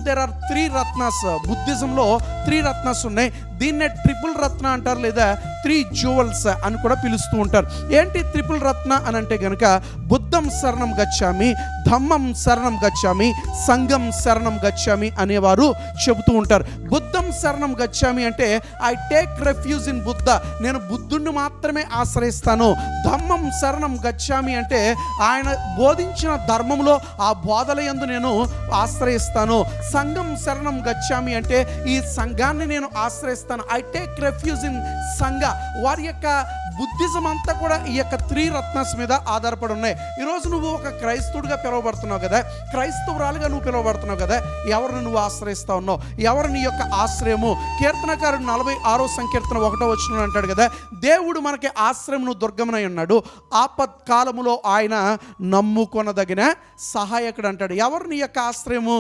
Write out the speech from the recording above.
There are 3 రత్నాస్. బుద్ధిజంలో 3 రత్నాస్ ఉన్నాయి. దీన్నే ట్రిపుల్ రత్న అంటారు, లేదా 3 జ్యువెల్స్ అని కూడా పిలుస్తూ ఉంటారు. ఏంటి ట్రిపుల్ రత్న అని అంటే కనుక బుద్ధం శరణం గచ్చామి, ధమ్మం శరణం గచ్చామి, సంఘం శరణం గచ్చామి అనేవారు చెబుతూ ఉంటారు. బుద్ధం శరణం గచ్చామి అంటే I take refuge in Buddha, నేను బుద్ధుణ్ణి మాత్రమే ఆశ్రయిస్తాను. ధమ్మం శరణం గచ్చామి అంటే ఆయన బోధించిన ధర్మంలో ఆ బోధల యందు నేను ఆశ్రయిస్తాను. సంఘం శరణం గచ్చామి అంటే ఈ సంఘాన్ని నేను ఆశ్రయిస్తాను. ఐ టేక్ రెఫ్యూజ్ ఇన్ సంఘ. వారి యొక్క బుద్ధిజం అంతా కూడా ఈ యొక్క 3 రత్నాస్ మీద ఆధారపడి ఉన్నాయి. ఈరోజు నువ్వు ఒక క్రైస్తవుడిగా పిలువబడుతున్నావు కదా, క్రైస్తవురాలుగా నువ్వు పిలువబడుతున్నావు కదా, ఎవరిని నువ్వు ఆశ్రయిస్తా ఉన్నావు? ఎవరు నీ యొక్క ఆశ్రయము? కీర్తనకారుడు 46వ సంకీర్తన 1వ వచనం అంటాడు కదా, దేవుడు మనకి ఆశ్రయమును దుర్గమునై ఉన్నాడు, ఆపత్కాలములో ఆయన నమ్ముకొనదగిన సహాయకుడు అంటాడు. ఎవరు నీ యొక్క ఆశ్రయము?